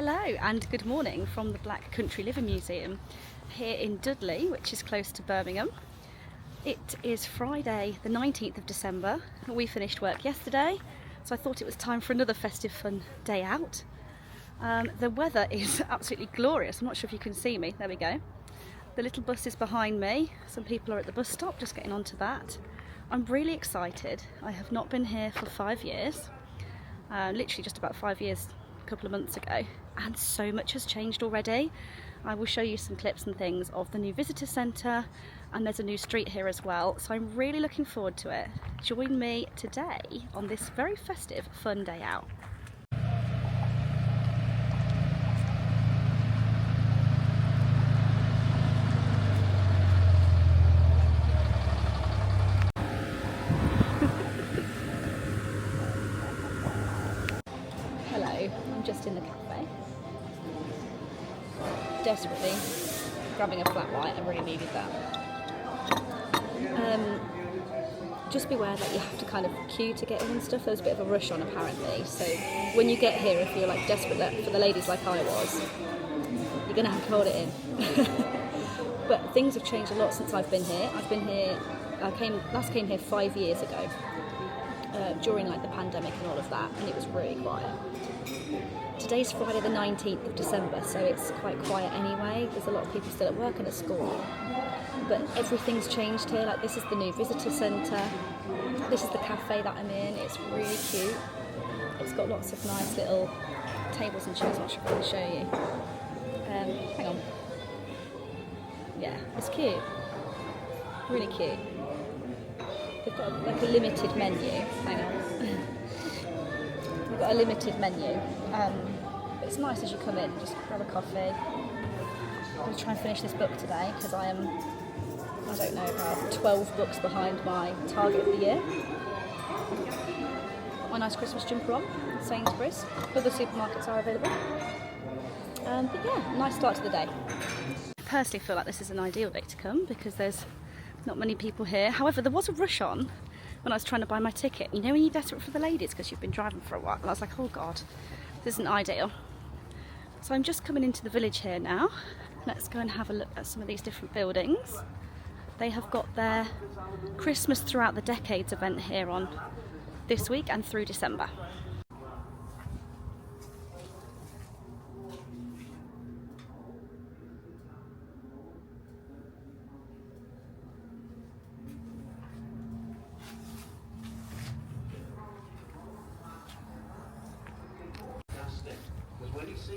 Hello and good morning from the Black Country Living Museum here in Dudley, which is close to Birmingham. It is Friday the 19th of December. We finished work yesterday, so I thought it was time for another festive fun day out. The weather is absolutely glorious. I'm not sure if you can see me. There we go. The little bus is behind me. Some people are at the bus stop just getting onto that. I'm really excited. I have not been here for 5 years. Literally just about 5 years a couple of months ago, and so much has changed already. I will show you some clips and things of the new visitor centre, and there's a new street here as well, so I'm really looking forward to it. Join me today on this very festive fun day out. I'm just in the cafe, desperately grabbing a flat white. I really needed that. Just beware that you have to kind of queue to get in and stuff. There's a bit of a rush on apparently, so when you get here, if you're like desperate for the ladies like I was, you're gonna have to hold it in. But things have changed a lot since I've been here. I last came here 5 years ago, during like the pandemic and all of that, and it was really quiet. Today's Friday the 19th of December, so it's quite quiet anyway. There's a lot of people still at work and at school, but everything's changed here. Like, this is the new visitor centre, this is the cafe that I'm in. It's really cute. It's got lots of nice little tables and chairs. I'm not sure if I can show you. Hang on. Yeah, it's cute, really cute. They've got like a limited menu. Hang on. We've got a limited menu. But it's nice as you come in, just grab a coffee. I'm going to try and finish this book today because I don't know, about 12 books behind my target of the year. Got my nice Christmas jumper on, Sainsbury's. Other supermarkets are available. But yeah, nice start to the day. I personally feel like this is an ideal day to come because there's not many people here. However, there was a rush on when I was trying to buy my ticket. You know when you're desperate for the ladies because you've been driving for a while, and I was like, oh god, this isn't ideal. So I'm just coming into the village here now. Let's go and have a look at some of these different buildings. They have got their Christmas Throughout the Decades event here on this week and through December.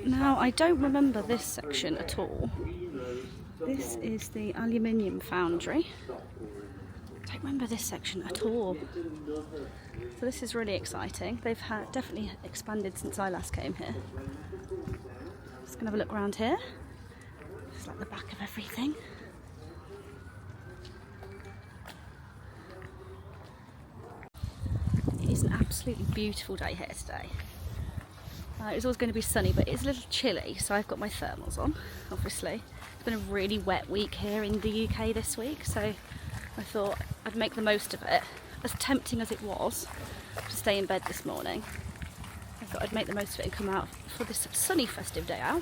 Now, I don't remember this section at all. This is the aluminium foundry. I don't remember this section at all. So this is really exciting. They've definitely expanded since I last came here. Just gonna have a look around here. It's like the back of everything. It is an absolutely beautiful day here today. It was always going to be sunny, but it's a little chilly, so I've got my thermals on, obviously. It's been a really wet week here in the UK this week, so I thought I'd make the most of it. As tempting as it was to stay in bed this morning, I thought I'd make the most of it and come out for this sunny festive day out.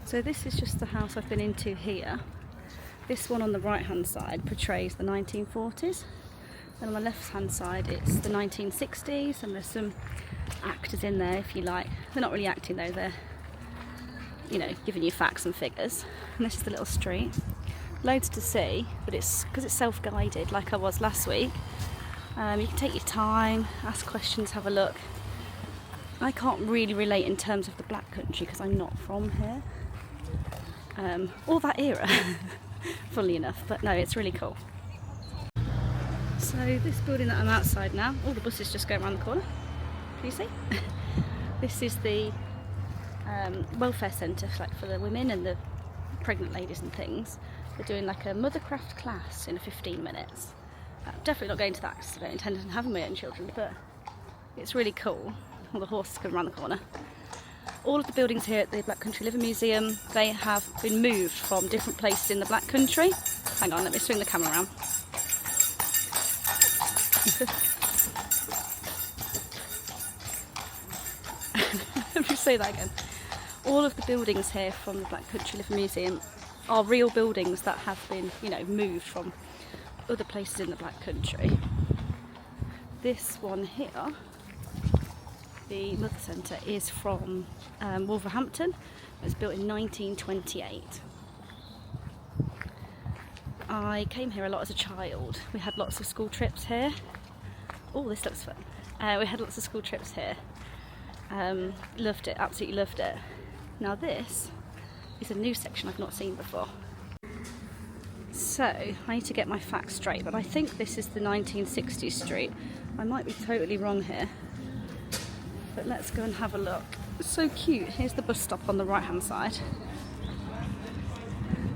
So this is just the house I've been into here. This one on the right hand side portrays the 1940s, and on the left hand side it's the 1960s, and there's some actors in there if you like. They're not really acting though, they're, you know, giving you facts and figures. And this is the little street. Loads to see, but it's because it's self-guided like I was last week. You can take your time, ask questions, have a look. I can't really relate in terms of the Black Country because I'm not from here. Or that era, funnily enough, but no, it's really cool. So this building that I'm outside now, all the buses just go around the corner, can you see? This is the welfare centre, like for the women and the pregnant ladies and things. They're doing like a mothercraft class in 15 minutes. I'm definitely not going to that because I don't intend on having my own children, but it's really cool. All the horses come around the corner. All of the buildings here at the Black Country Living Museum, they have been moved from different places in the Black Country. Hang on, let me swing the camera around. Let me say that again. All of the buildings here from the Black Country Living Museum are real buildings that have been, you know, moved from other places in the Black Country. This one here, the Mother Centre, is from Wolverhampton. It was built in 1928. I came here a lot as a child. We had lots of school trips here. Oh, this looks fun. We had lots of school trips here. Loved it, absolutely loved it. Now this is a new section I've not seen before. So, I need to get my facts straight, but I think this is the 1960s street. I might be totally wrong here, but let's go and have a look. It's so cute. Here's the bus stop on the right hand side.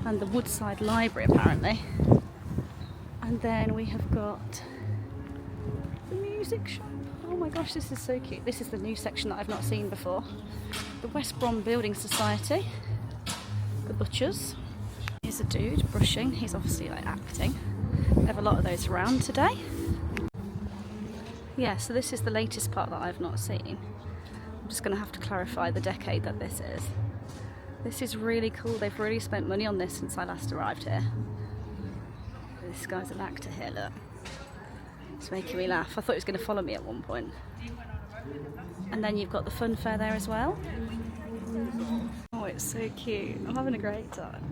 And the Woodside Library apparently. And then we have got the music shop. Oh my gosh, this is so cute. This is the new section that I've not seen before. The West Brom Building Society. The Butchers. Here's a dude brushing. He's obviously like acting. We have a lot of those around today. Yeah, so this is the latest part that I've not seen. I'm just going to have to clarify the decade that this is. This is really cool. They've really spent money on this since I last arrived here. This guy's an actor here, look. It's making me laugh. I thought he was going to follow me at one point. And then you've got the fun fair there as well. Oh, it's so cute. I'm having a great time.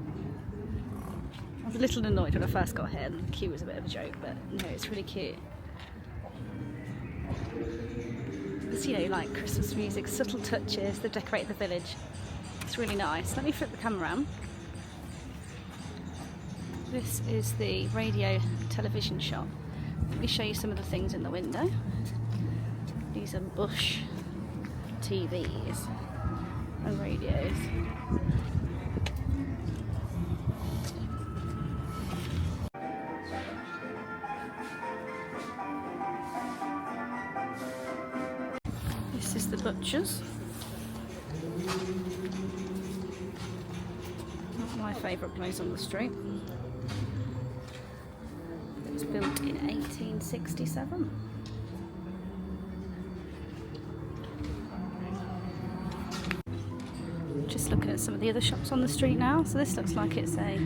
I was a little annoyed when I first got here and the queue was a bit of a joke, but no, it's really cute. There's, you know, like Christmas music, subtle touches, they've decorated the village. It's really nice. Let me flip the camera around. This is the radio television shop. Let me show you some of the things in the window. These are Bush TVs and radios. This is the Butchers. Not my favourite place on the street. It was built in 1867. Just looking at some of the other shops on the street now. So this looks like it's a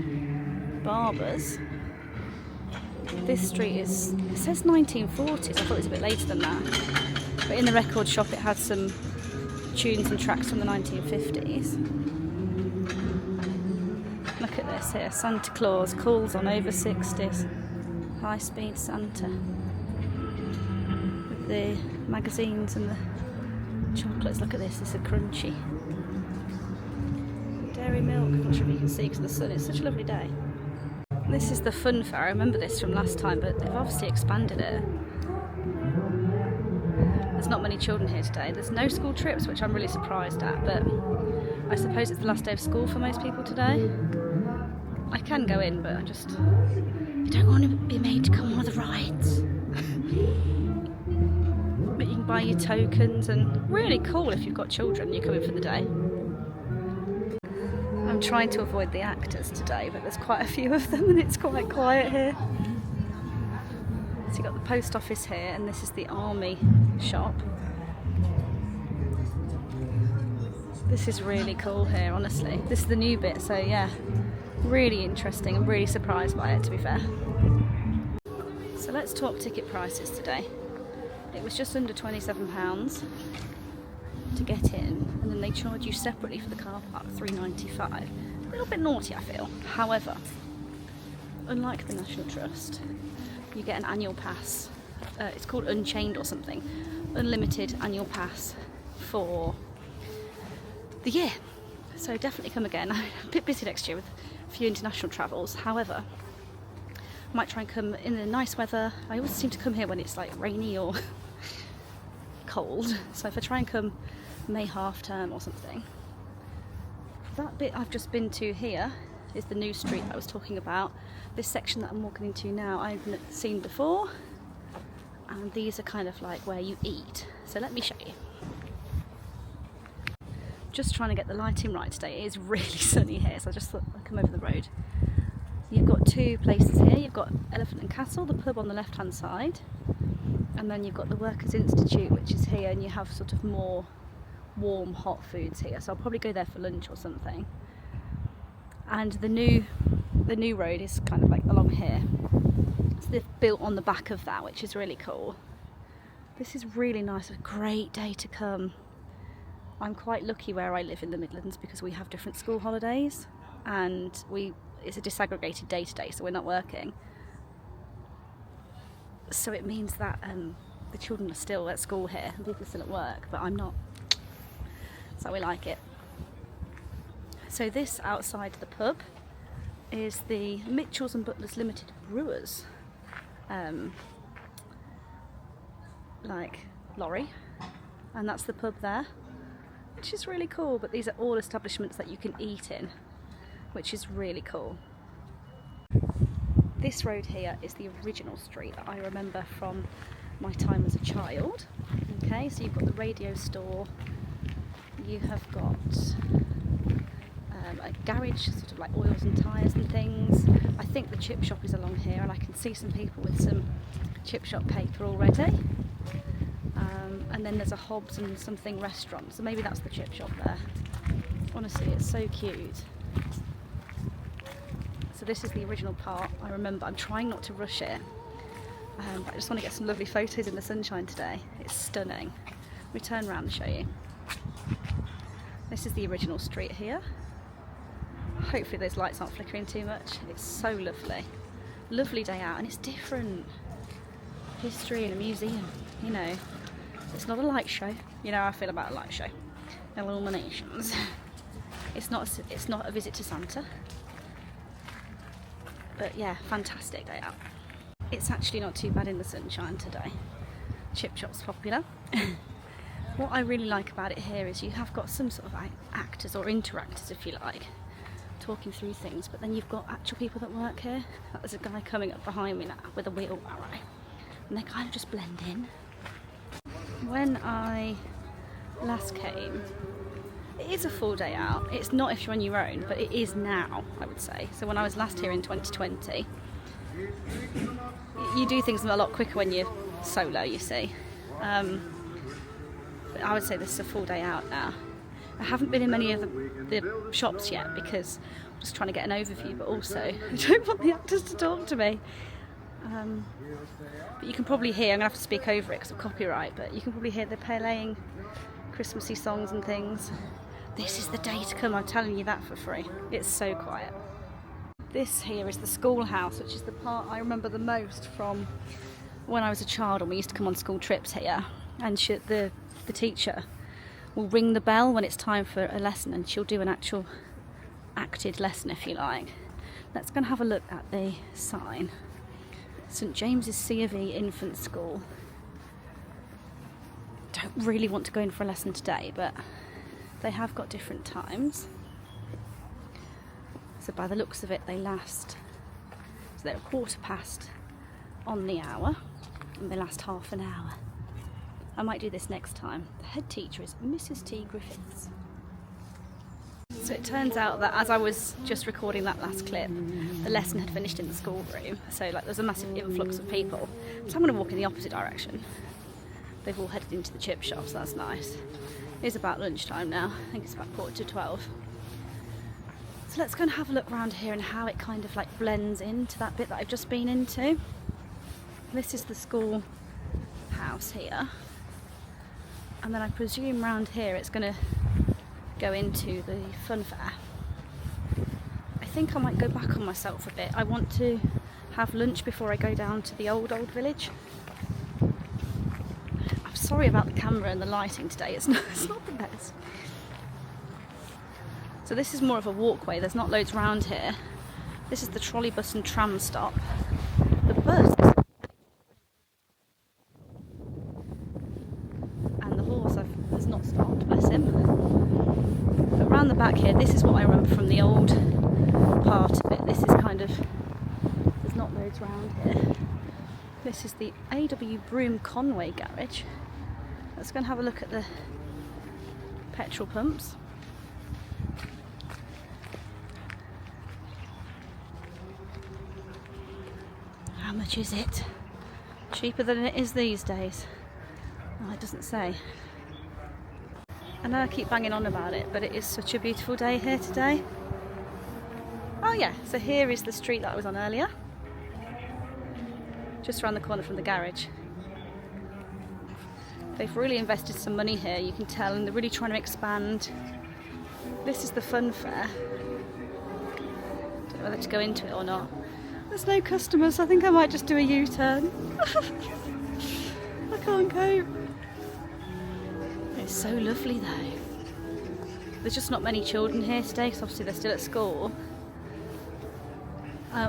barber's. This street is, it says 1940s. I thought it was a bit later than that. But in the record shop it had some tunes and tracks from the 1950s. Look at this here, Santa Claus calls on over 60s. High Speed Santa. With the magazines and the chocolates. Look at this, it's a crunchy. Dairy milk, I'm not sure if you can see because of the sun, it's such a lovely day. This is the fun fair, I remember this from last time, but they've obviously expanded it. There's not many children here today. There's no school trips, which I'm really surprised at, but I suppose it's the last day of school for most people today. I can go in, but I don't want to be made to come on one of the rides. But you can buy your tokens, and really cool if you've got children, you come in for the day. I'm trying to avoid the actors today, but there's quite a few of them and it's quite quiet here. So you've got the post office here, and this is the army shop. This is really cool here, honestly. This is the new bit, so yeah, really interesting. I'm really surprised by it, to be fair. So let's talk ticket prices today. It was just under £27 to get in, and then they charge you separately for the car park, £3.95. A little bit naughty, I feel. However, unlike the National Trust, you get an annual pass. It's called Unchained or something. Unlimited annual pass for the year. So definitely come again. I'm a bit busy next year with a few international travels. However, I might try and come in the nice weather. I always seem to come here when it's like rainy or cold. So if I try and come May half term or something. That bit I've just been to here is the new street I was talking about. This section that I'm walking into now I've seen before, and these are kind of like where you eat. So let me show you. Just trying to get the lighting right today. It is really sunny here, so I just thought I'd come over the road. You've got two places here. You've got Elephant and Castle, the pub on the left hand side, and then you've got the Workers' Institute, which is here, and you have sort of more warm hot foods here, so I'll probably go there for lunch or something. And the new road is kind of like along here, so they've built on the back of that, which is really cool. This is really nice, a great day to come. I'm quite lucky where I live in the Midlands because we have different school holidays, and it's a disaggregated day today, so we're not working. So it means that the children are still at school here and people are still at work, but I'm not. So we like it. So this outside the pub is the Mitchells and Butlers Limited Brewers like lorry, and that's the pub there, which is really cool. But these are all establishments that you can eat in, which is really cool. This road here is the original street that I remember from my time as a child. Okay, so you've got the radio store, you have got a garage, sort of like oils and tyres and things. I think the chip shop is along here, and I can see some people with some chip shop paper already. And then there's a Hobbs and something restaurant, so maybe that's the chip shop there. Honestly, it's so cute. So this is the original part. I remember, I'm trying not to rush it, but I just want to get some lovely photos in the sunshine today. It's stunning. Let me turn around and show you. This is the original street here. Hopefully those lights aren't flickering too much. It's so lovely. Lovely day out, and it's different. History in a museum, you know. It's not a light show. You know how I feel about a light show. Illuminations. It's not a visit to Santa. But yeah, fantastic day out. It's actually not too bad in the sunshine today. Chip shop's popular. What I really like about it here is you have got some sort of actors or interactors, if you like, talking through things, but then you've got actual people that work here. There's a guy coming up behind me now with a wheelbarrow, and they kind of just blend in. When I last came, it is a full day out. It's not if you're on your own, but it is now, I would say. So when I was last here in 2020, you do things a lot quicker when you're solo, you see. But I would say this is a full day out now. I haven't been in many of the shops yet because I'm just trying to get an overview, but also I don't want the actors to talk to me. But you can probably hear, I'm going to have to speak over it because of copyright, but you can probably hear they're playing Christmassy songs and things. This is the day to come, I'm telling you that for free. It's so quiet. This here is the schoolhouse, which is the part I remember the most from when I was a child and we used to come on school trips here, and the teacher will ring the bell when it's time for a lesson, and she'll do an actual acted lesson, if you like. Let's go and have a look at the sign. St James's C of E Infant School. Don't really want to go in for a lesson today, but they have got different times. So by the looks of it, they last, so they're 1/4 on the hour, and they last half an hour. I might do this next time. The head teacher is Mrs. T. Griffiths. So it turns out that as I was just recording that last clip, the lesson had finished in the schoolroom. So like there's a massive influx of people. So I'm going to walk in the opposite direction. They've all headed into the chip shop, so that's nice. It is about lunchtime now. I think it's about 11:45. So let's go and have a look around here and how it kind of like blends into that bit that I've just been into. This is the school house here. And then I presume round here it's going to go into the fun fair. I think I might go back on myself a bit. I want to have lunch before I go down to the old village. I'm sorry about the camera and the lighting today, it's not the best. So this is more of a walkway, there's not loads round here. This is the trolley bus and tram stop. The bus has not stopped, bless him. But round the back here, this is what I remember from the old part of it. This is kind of, there's not loads around here. This is the AW Broome Conway garage. Let's go and have a look at the petrol pumps. How much is it? Cheaper than it is these days. Oh, it doesn't say. I know I keep banging on about it, but it is such a beautiful day here today. Oh yeah, so here is the street that I was on earlier. Just around the corner from the garage. They've really invested some money here, you can tell, and they're really trying to expand. This is the fun fair. Don't know whether to go into it or not. There's no customers, I think I might just do a U-turn. I can't cope. It's so lovely though. There's just not many children here today because obviously they're still at school.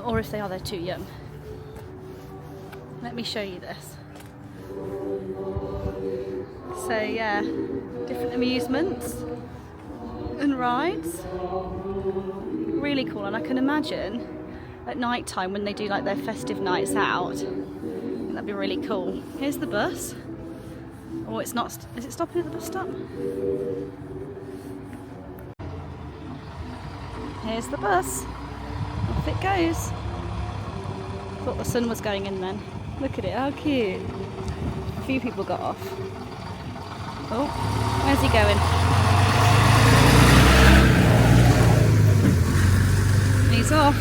Or if they are, they're too young. Let me show you this. So yeah, different amusements and rides. Really cool, and I can imagine at night time when they do like their festive nights out, that'd be really cool. Here's the bus. Oh, it's not. Is it stopping at the bus stop? Here's the bus. Off it goes. Thought the sun was going in then. Look at it, how cute. A few people got off. Oh, where's he going? He's off.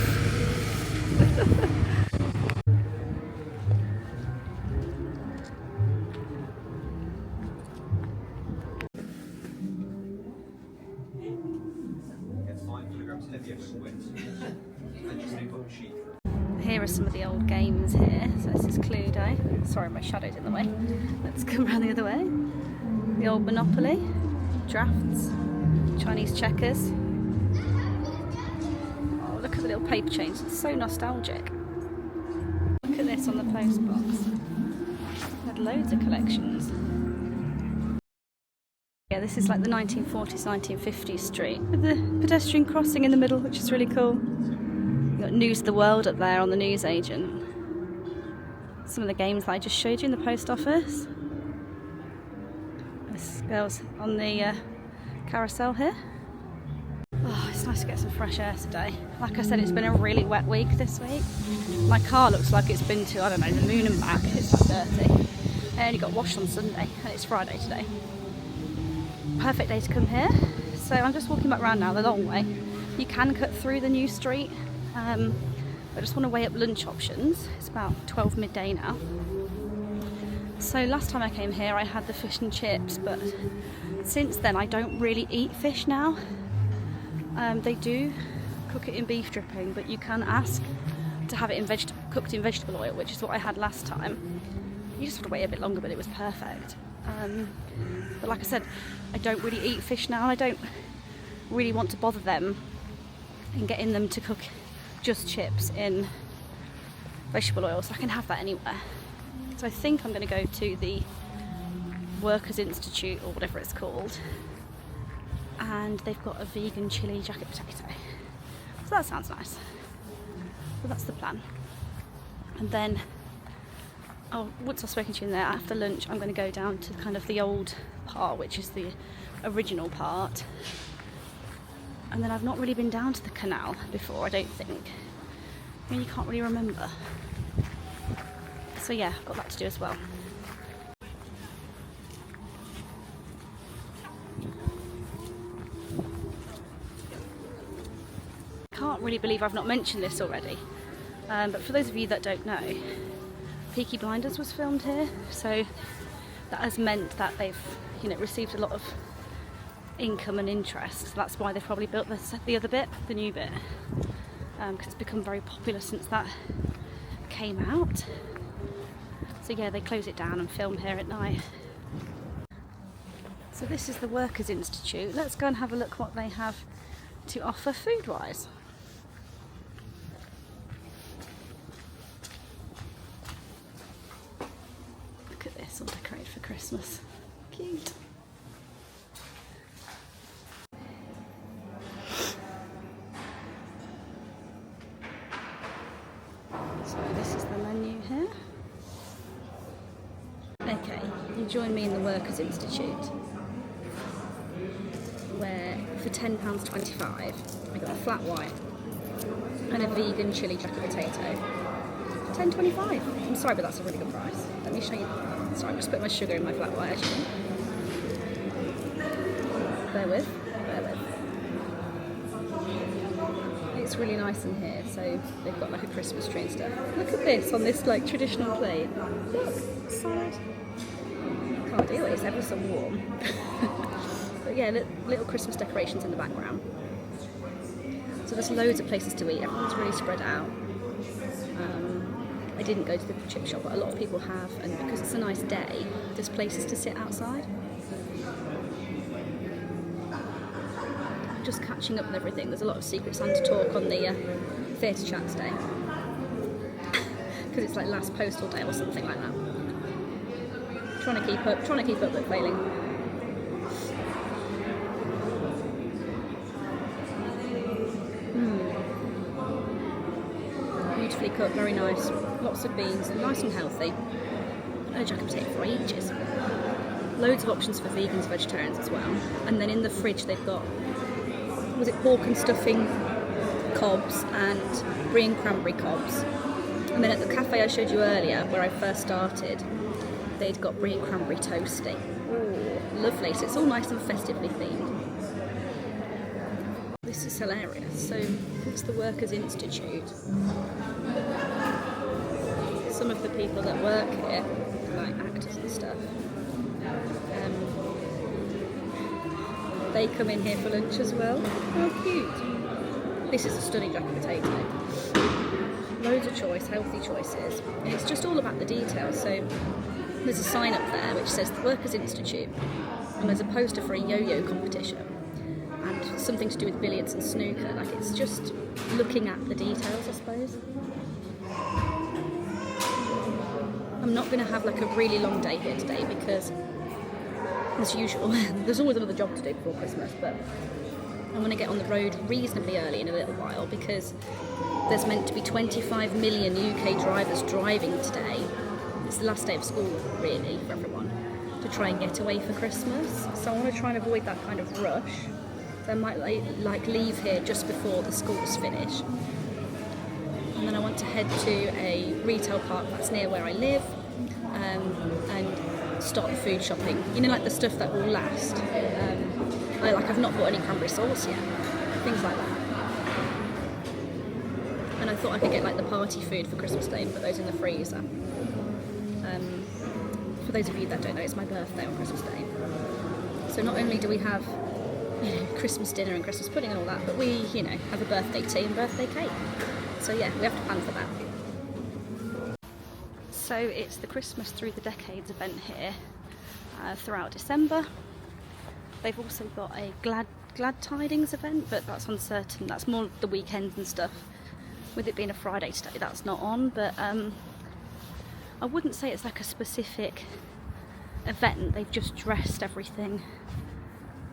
Here are some of the old games here. So this is Cluedo. Sorry, my shadow's in the way. Let's come around the other way. The old Monopoly, drafts, Chinese checkers. Oh, look at the little paper chains. It's so nostalgic. Look at this on the post box. Had loads of collections. Yeah, this is like the 1940s, 1950s street with the pedestrian crossing in the middle, which is really cool. You've got News of the World up there on the newsagent. Some of the games that I just showed you in the post office. This girl's on the carousel here. Oh, it's nice to get some fresh air today. Like I said, it's been a really wet week this week. My car looks like it's been to, I don't know, the moon and back. It's that dirty. I only got washed on Sunday and it's Friday today. Perfect day to come here. So I'm just walking back around now the long way. You can cut through the new street. I just want to weigh up lunch options. It's about 12 midday now. So last time I came here I had the fish and chips, but since then I don't really eat fish now. They do cook it in beef dripping, but you can ask to have it cooked in vegetable oil, which is what I had last time. You just have to wait a bit longer, but it was perfect. But like I said, I don't really eat fish now, and I don't really want to bother them in getting them to cook just chips in vegetable oil, so I can have that anywhere. So I think I'm going to go to the Workers' Institute or whatever it's called, and they've got a vegan chili jacket potato, so that sounds nice. So that's the plan. And then once I've spoken to you in there, after lunch I'm going to go down to kind of the old part, which is the original part. And then I've not really been down to the canal before, I don't think. I mean, you can't really remember. So yeah, I've got that to do as well. Can't really believe I've not mentioned this already. But for those of you that don't know, Peaky Blinders was filmed here, so that has meant that they've, received a lot of income and interest. So that's why they've probably built the other bit, the new bit, because it's become very popular since that came out. So yeah, they close it down and film here at night. So this is the Workers' Institute. Let's go and have a look what they have to offer food-wise. Look at this, all decorated for Christmas. Cute. you join me in the Workers' Institute, where for £10.25 I got a flat white and a vegan chilli jacket potato. £10.25. I'm sorry, but that's a really good price. Let me show you. Sorry, I'm just putting my sugar in my flat white actually. Bear with. It's really nice in here, so they've got like a Christmas tree and stuff. Look at this on this like traditional plate. Look, side. Can't do it, it's ever so warm. But yeah, little Christmas decorations in the background. So there's loads of places to eat, everyone's really spread out. I didn't go to the chip shop, but a lot of people have, and because it's a nice day, there's places to sit outside. Just catching up with everything. There's a lot of Secret Santa talk on the theatre chats day because it's like last postal day or something like that. Trying to keep up but failing. Beautifully cooked, very nice. Lots of beans, nice and healthy. A jacket potato for ages. Loads of options for vegans, vegetarians as well. And then in the fridge they've got, was it pork and stuffing cobs and brie and cranberry cobs. And then at the cafe I showed you earlier, where I first started, they'd got brie and cranberry toasty. Ooh, lovely. So it's all nice and festively themed. This is hilarious. So it's the Workers' Institute. Some of the people that work here, like actors and stuff, they come in here for lunch as well. How cute. This is a stunning jacket potato. Loads of choice, healthy choices. And it's just all about the details. So there's a sign up there which says the Workers' Institute, and there's a poster for a yo-yo competition and something to do with billiards and snooker. Like, it's just looking at the details, I suppose. I'm not going to have like a really long day here today because, as usual, there's always another job to do before Christmas, but I'm going to get on the road reasonably early in a little while because there's meant to be 25 million UK drivers driving today. It's the last day of school, really, for everyone, to try and get away for Christmas. So I want to try and avoid that kind of rush. So I might like leave here just before the schools finish. And then I want to head to a retail park that's near where I live and start food shopping. You know, like the stuff that will last. I've not bought any cranberry sauce yet. Things like that. And I thought I could get like the party food for Christmas Day and put those in the freezer. For those of you that don't know, it's my birthday on Christmas Day. So not only do we have, Christmas dinner and Christmas pudding and all that, but we, have a birthday tea and birthday cake. So yeah, we have to plan for that. So it's the Christmas Through the Decades event here throughout December. They've also got a Glad Tidings event, but that's uncertain. That's more the weekends and stuff. With it being a Friday today, that's not on, but I wouldn't say it's like a specific event. They've just dressed everything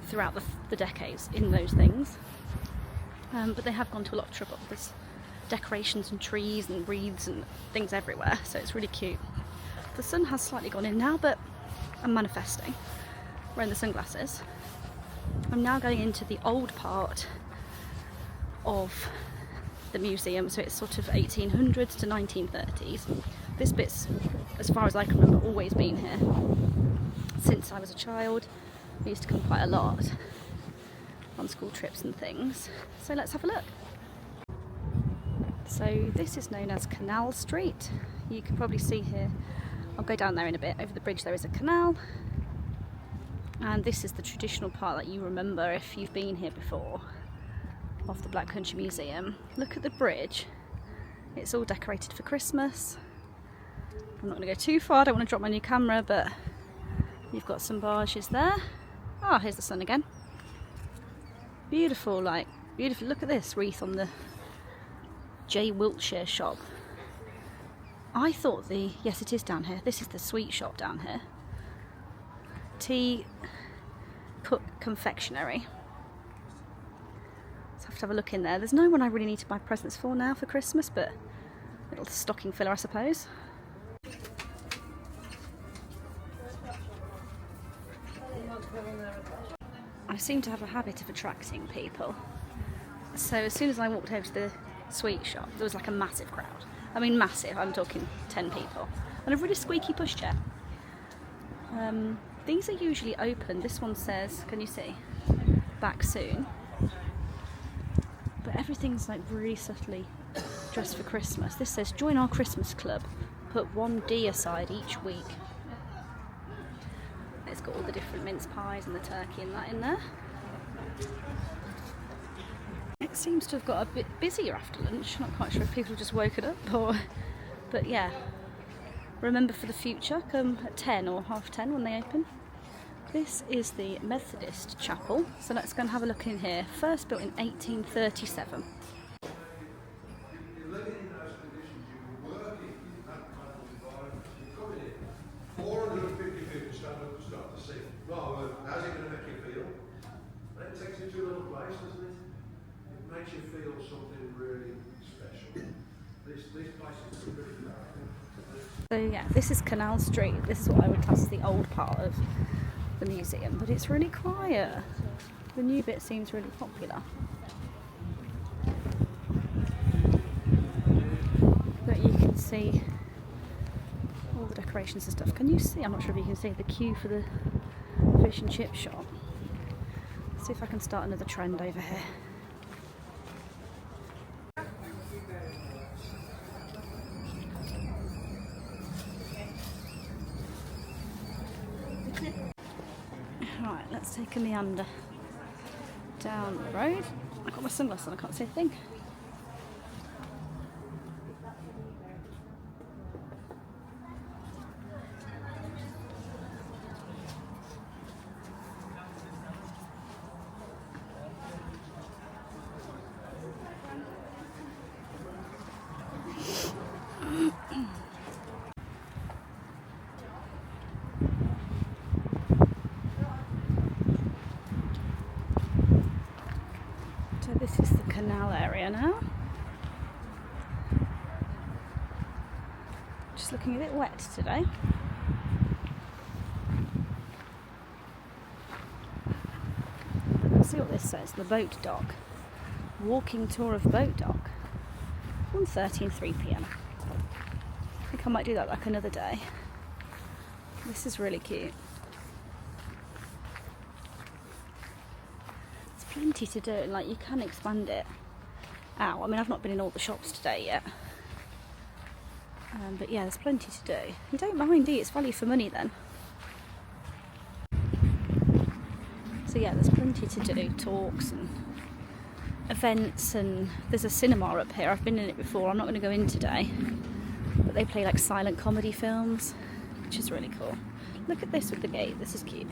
throughout the decades in those things. But they have gone to a lot of trouble. There's decorations and trees and wreaths and things everywhere, so it's really cute. The sun has slightly gone in now, but I'm manifesting. Wearing the sunglasses. I'm now going into the old part of the museum, so it's sort of 1800s to 1930s. This bit's, as far as I can remember, always been here. Since I was a child, we used to come quite a lot on school trips and things. So let's have a look. So this is known as Canal Street. You can probably see here, I'll go down there in a bit, over the bridge there is a canal. And this is the traditional part that you remember if you've been here before, of the Black Country Museum. Look at the bridge. It's all decorated for Christmas. I'm not going to go too far, I don't want to drop my new camera, but you've got some barges there. Ah, here's the sun again. Beautiful, beautiful. Look at this wreath on the J. Wiltshire shop. I thought yes, it is down here. This is the sweet shop down here. Tea Cook Confectionery. So I have to have a look in there. There's no one I really need to buy presents for now for Christmas, but a little stocking filler, I suppose. I seem to have a habit of attracting people. So as soon as I walked over to the sweet shop, there was like a massive crowd. I mean massive, I'm talking 10 people. And a really squeaky pushchair. These are usually open. This one says, can you see? Back soon. But everything's like really subtly dressed for Christmas. This says, join our Christmas club. Put £1 aside each week. It's got all the different mince pies and the turkey and that in there. It seems to have got a bit busier after lunch. Not quite sure if people have just woken up or... But yeah. Remember for the future, come at 10 or half 10 when they open. This is the Methodist chapel, so let's go and have a look in here. First built in 1837. How's it going to make you feel? It takes you to a little place, doesn't it? It makes you feel something really special. This place is really powerful. So yeah, this is Canal Street. This is what I would class as the old part of the museum, but it's really quiet. The new bit seems really popular. But you can see all the decorations and stuff. Can you see? I'm not sure if you can see the queue for the fish and chip shop. Let's see if I can start another trend over here. Right, let's take a meander down the road. I've got my sunglasses on, I can't see a thing. So this is the canal area now. Just looking a bit wet today. Let's see what this says. The boat dock. Walking tour of boat dock. 1:30 and 3 p.m. I think I might do that like another day. This is really cute. Plenty to do, and like you can expand it out. I mean, I've not been in all the shops today yet, but yeah, there's plenty to do. You don't mind, do you? It's value for money then. So yeah, there's plenty to do, talks and events, and there's a cinema up here. I've been in it before. I'm not going to go in today, but they play like silent comedy films, which is really cool. Look at this with the gate. This is cute.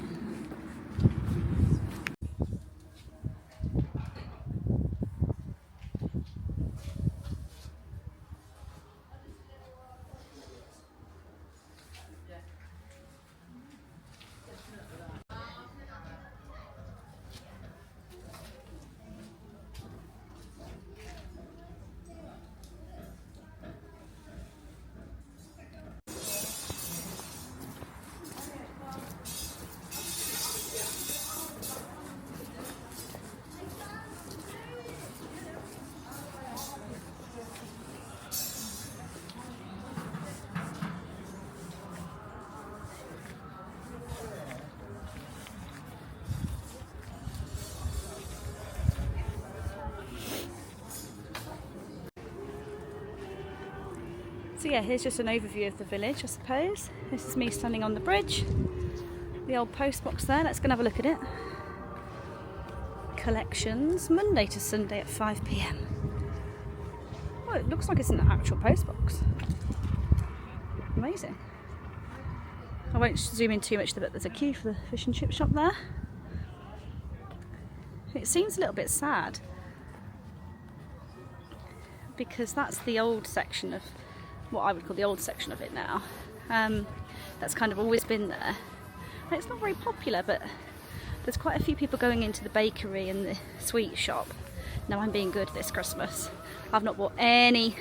So yeah, here's just an overview of the village, I suppose. This is me standing on the bridge. The old post box there, let's go and have a look at it. Collections, Monday to Sunday at 5 p.m. Oh, it looks like it's an actual post box. Amazing. I won't zoom in too much, but there's a queue for the fish and chip shop there. It seems a little bit sad, because that's the old section of what I would call the old section of it now. That's kind of always been there. And it's not very popular, but there's quite a few people going into the bakery and the sweet shop. Now I'm being good this Christmas. I've not bought any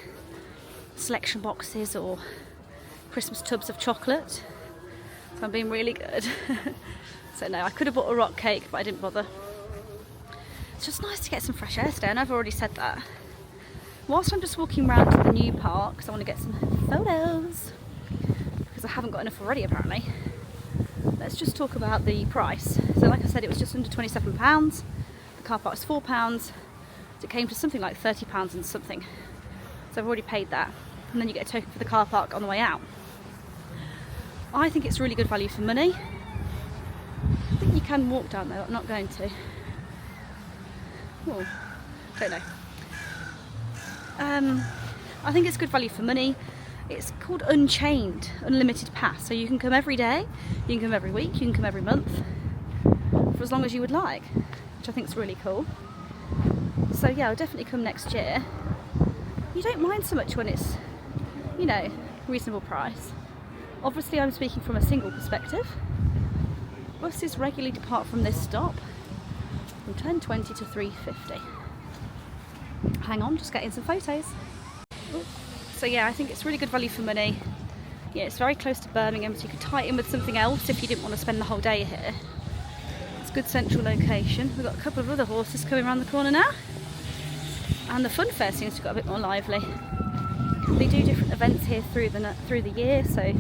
selection boxes or Christmas tubs of chocolate, so I'm being really good. So no, I could have bought a rock cake, but I didn't bother. it's just nice to get some fresh air today. I know I've already said that. Whilst I'm just walking around to the new park, because I want to get some photos, because I haven't got enough already apparently, let's just talk about the price. So like I said, it was just under £27. The car park was £4. So it came to something like £30 and something. So I've already paid that. And then you get a token for the car park on the way out. I think it's really good value for money. I think you can walk down there, but I'm not going to. Oh, don't know. I think it's good value for money. It's called Unchained, Unlimited Pass. So you can come every day, you can come every week, you can come every month, for as long as you would like, which I think is really cool. So yeah, I'll definitely come next year. You don't mind so much when it's, you know, reasonable price. Obviously I'm speaking from a single perspective. Buses regularly depart from this stop from 10:20 to 3:50. Hang on, just getting some photos. So yeah, I think it's really good value for money. Yeah, it's very close to Birmingham, so you could tie it in with something else if you didn't want to spend the whole day here. It's a good central location. We've got a couple of other horses coming around the corner now. And the fun fair seems to have got a bit more lively. They do different events here through the year, so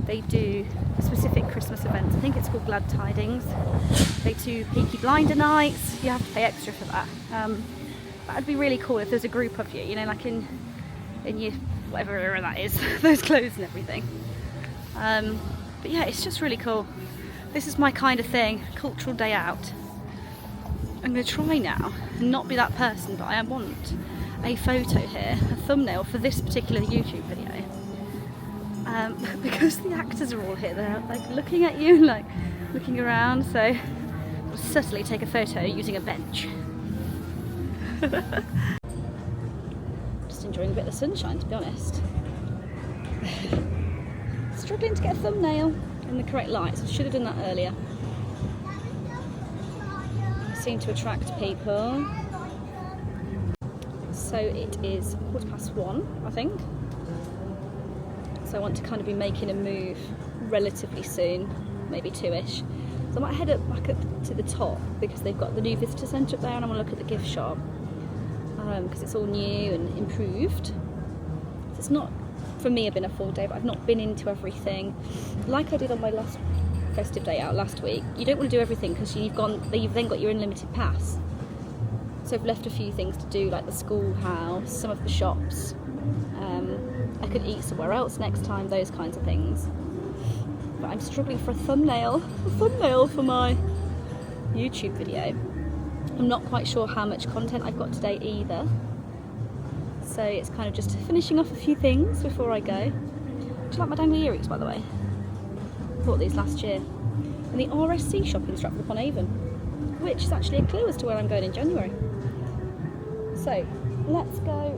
they do specific Christmas events. I think it's called Glad Tidings. They do Peaky Blinder nights. You have to pay extra for that. That'd be really cool if there's a group of you, you know, like in your whatever era that is, those clothes and everything. But yeah, it's just really cool. This is my kind of thing, cultural day out. I'm going to try now and not be that person, but I want a photo here, a thumbnail for this particular YouTube video. Because the actors are all here, they're like looking at you, like looking around, so I'll certainly take a photo using a bench. Just enjoying a bit of the sunshine, to be honest. Struggling to get a thumbnail in the correct light, so I should have done that earlier. I seem to attract people. So it is 1:15, I think. So I want to kind of be making a move relatively soon, maybe 2ish. So I might head back up to the top because they've got the new visitor centre up there, and I want to look at the gift shop because it's all new and improved. So it's not, for me, been a full day, but I've not been into everything like I did on my last festive day out last week. You don't want to do everything because you've then got your unlimited pass. So I've left a few things to do, like the schoolhouse, some of the shops. I could eat somewhere else next time, those kinds of things. But I'm struggling for a thumbnail for my YouTube video. I'm not quite sure how much content I've got today either. So it's kind of just finishing off a few things before I go. Do you like my dangly earrings, by the way? I bought these last year. In the RSC shop in Stratford-upon-Avon, which is actually a clue as to where I'm going in January. So let's go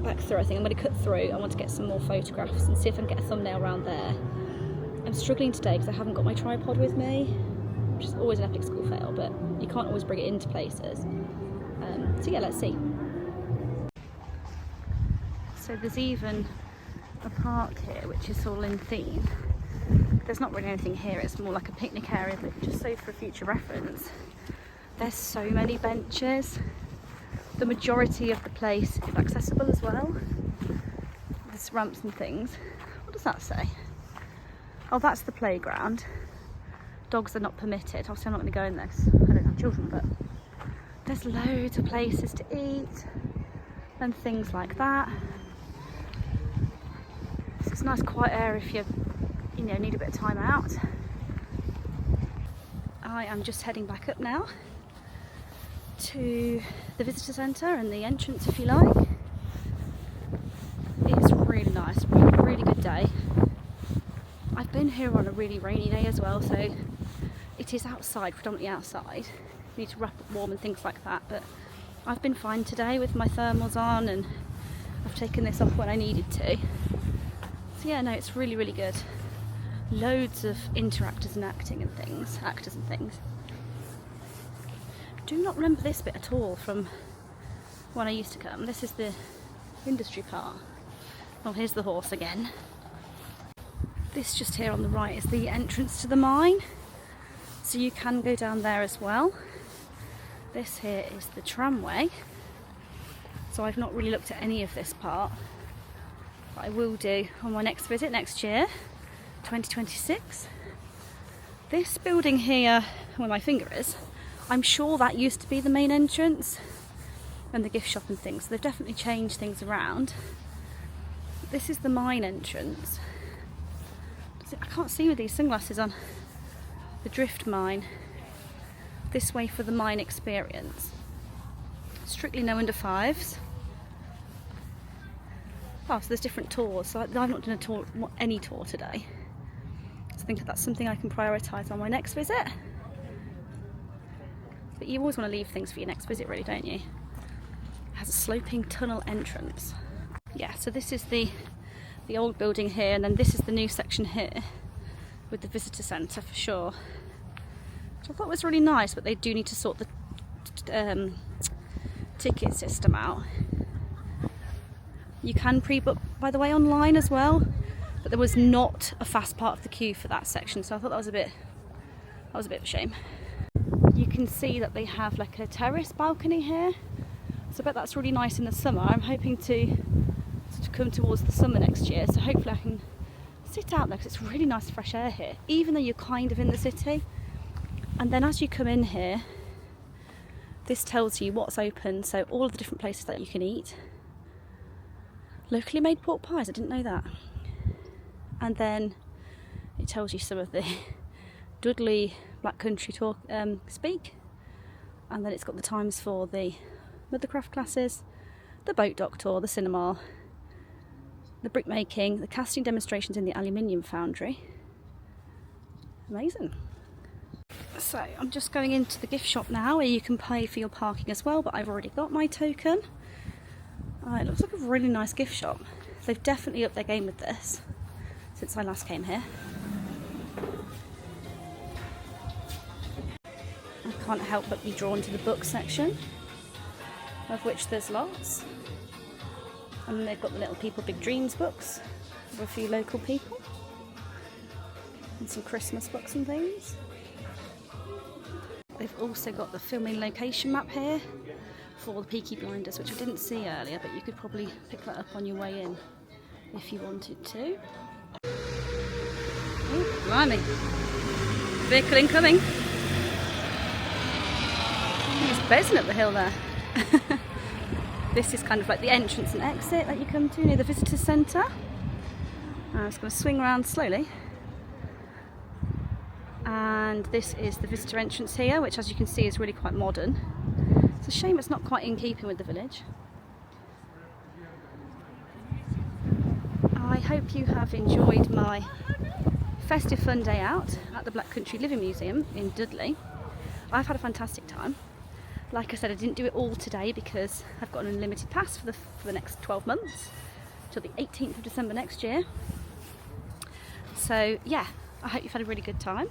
back through. I think I'm going to cut through. I want to get some more photographs and see if I can get a thumbnail around there. I'm struggling today because I haven't got my tripod with me, which is always an epic school fail, but you can't always bring it into places. So yeah, let's see. So there's even a park here which is all in theme. There's not really anything here, it's more like a picnic area, but just so for future reference, there's so many benches. The majority of the place is accessible as well. There's ramps and things. What does that say? Oh, that's the playground. Dogs are not permitted. Obviously I'm not going to go in this. I don't have children, but there's loads of places to eat and things like that. So it's a nice quiet area if you need a bit of time out. I am just heading back up now to the visitor centre and the entrance, if you like. It's really nice, really good day. I've been here on a really rainy day as well, so it is outside, predominantly outside. You need to wrap up warm and things like that, but I've been fine today with my thermals on, and I've taken this off when I needed to. So yeah, no, it's really, really good. Loads of actors and things. Do not remember this bit at all from when I used to come. This is the industry part. Oh, here's the horse again. This just here on the right is the entrance to the mine, so you can go down there as well. This here is the tramway. So I've not really looked at any of this part, but I will do on my next visit next year, 2026. This building here, where my finger is, I'm sure that used to be the main entrance and the gift shop and things. So they've definitely changed things around. This is the mine entrance. I can't see with these sunglasses on. The drift mine. This way for the mine experience. Strictly no under 5s. Oh, so there's different tours. So I've not done a tour, any tour today. So I think that's something I can prioritise on my next visit. But you always want to leave things for your next visit, really, don't you? It has a sloping tunnel entrance. Yeah, so this is the old building here, and then this is the new section here with the visitor centre for sure. Which I thought was really nice, but they do need to sort the ticket system out. You can pre-book, by the way, online as well, but there was not a fast part of the queue for that section, so I thought that was a bit of a shame. You can see that they have like a terrace balcony here, so I bet that's really nice in the summer. I'm hoping to come towards the summer next year, so hopefully I can sit out there because it's really nice fresh air here, even though you're kind of in the city. And then as you come in here, this tells you what's open, so all of the different places that you can eat. Locally made pork pies, I didn't know that. And then it tells you some of the Dudley Black Country talk, speak. And then it's got the times for the Mothercraft classes, the boat dock tour, the cinema, the brickmaking, the casting demonstrations in the aluminium foundry. Amazing. So I'm just going into the gift shop now where you can pay for your parking as well, but I've already got my token. It looks like a really nice gift shop. They've definitely upped their game with this since I last came here. I can't help but be drawn to the book section, of which there's lots. And they've got the Little People Big Dreams books for a few local people. And some Christmas books and things. They've also got the filming location map here for the Peaky Blinders, which I didn't see earlier, but you could probably pick that up on your way in if you wanted to. Oh, blimey. Vehicle incoming. It's buzzing up the hill there. This is kind of like the entrance and exit that you come to near the visitor centre. I'm just going to swing around slowly. And this is the visitor entrance here, which as you can see is really quite modern. It's a shame it's not quite in keeping with the village. I hope you have enjoyed my festive fun day out at the Black Country Living Museum in Dudley. I've had a fantastic time. Like I said, I didn't do it all today because I've got an unlimited pass for the next 12 months till the 18th of December next year. So yeah, I hope you've had a really good time.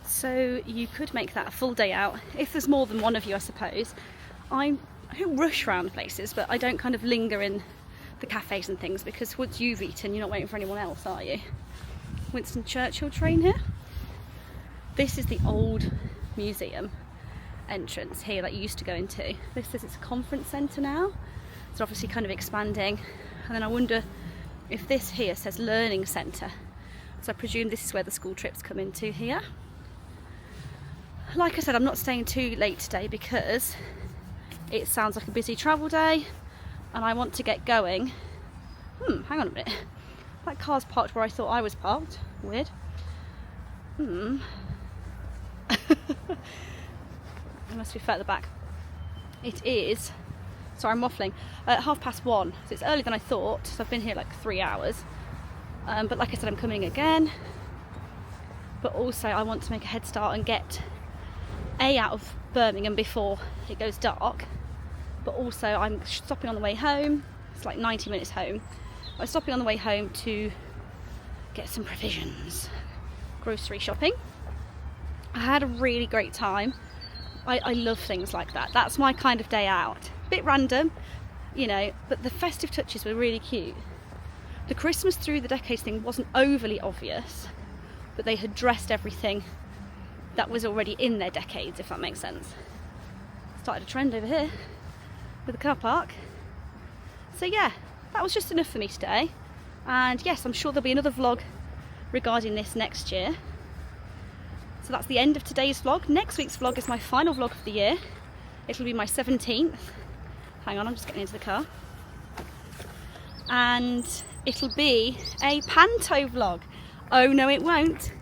So you could make that a full day out if there's more than one of you, I suppose. I don't rush around places, but I don't kind of linger in the cafes and things because once you've eaten, you're not waiting for anyone else, are you? Winston Churchill train here. This is the old museum entrance here that you used to go into. This says it's a conference centre now. It's obviously kind of expanding. And then I wonder if this here says learning centre. So I presume this is where the school trips come into here. Like I said, I'm not staying too late today because it sounds like a busy travel day and I want to get going. Hang on a minute. That car's parked where I thought I was parked. Weird. It must be further back. It is, sorry I'm waffling, 1:30, so it's earlier than I thought, so I've been here like 3 hours. But like I said, I'm coming again. But also I want to make a head start and get out of Birmingham before it goes dark. But also I'm stopping on the way home. It's like 90 minutes home. I'm stopping on the way home to get some provisions. Grocery shopping. I had a really great time. I love things like that. That's my kind of day out. Bit random, you know, but the festive touches were really cute. The Christmas through the decades thing wasn't overly obvious, but they had dressed everything that was already in their decades, if that makes sense. started a trend over here with the car park. So yeah, that was just enough for me today. And yes, I'm sure there'll be another vlog regarding this next year. So that's the end of today's vlog. Next week's vlog is my final vlog of the year. It'll be my 17th. Hang on, I'm just getting into the car. And it'll be a panto vlog. Oh no, it won't.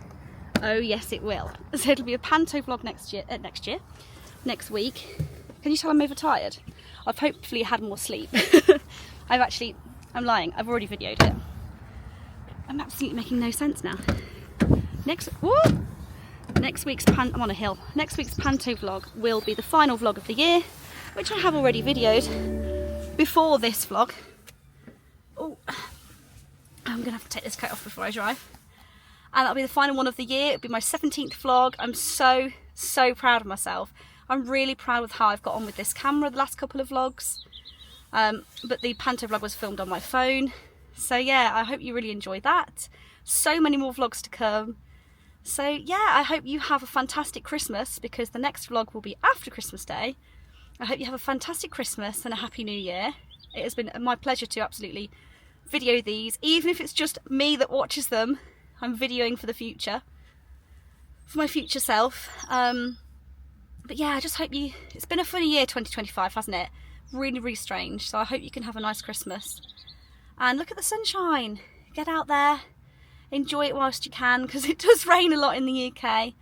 Oh yes, it will. So it'll be a panto vlog next week. Can you tell I'm overtired? I've hopefully had more sleep. I'm lying. I've already videoed it. I'm absolutely making no sense now. I'm on a hill. Next week's panto vlog will be the final vlog of the year, which I have already videoed before this vlog. Oh, I'm gonna have to take this coat off before I drive. And that'll be the final one of the year. It'll be my 17th vlog. I'm so proud of myself. I'm really proud of how I've got on with this camera the last couple of vlogs. But the panto vlog was filmed on my phone. So yeah, I hope you really enjoyed that. So many more vlogs to come. So yeah, I hope you have a fantastic Christmas, because the next vlog will be after Christmas Day. I hope you have a fantastic Christmas and a happy New Year. It has been my pleasure to absolutely video these, even if it's just me that watches them. I'm videoing for the future, for my future self. But yeah, I just hope it's been a funny year 2025, hasn't it? Really strange. So I hope you can have a nice Christmas. And look at the sunshine. Get out there, enjoy it whilst you can, because it does rain a lot in the UK.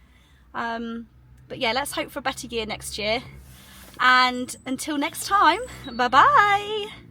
But yeah, let's hope for a better year next year. And until next time, bye bye.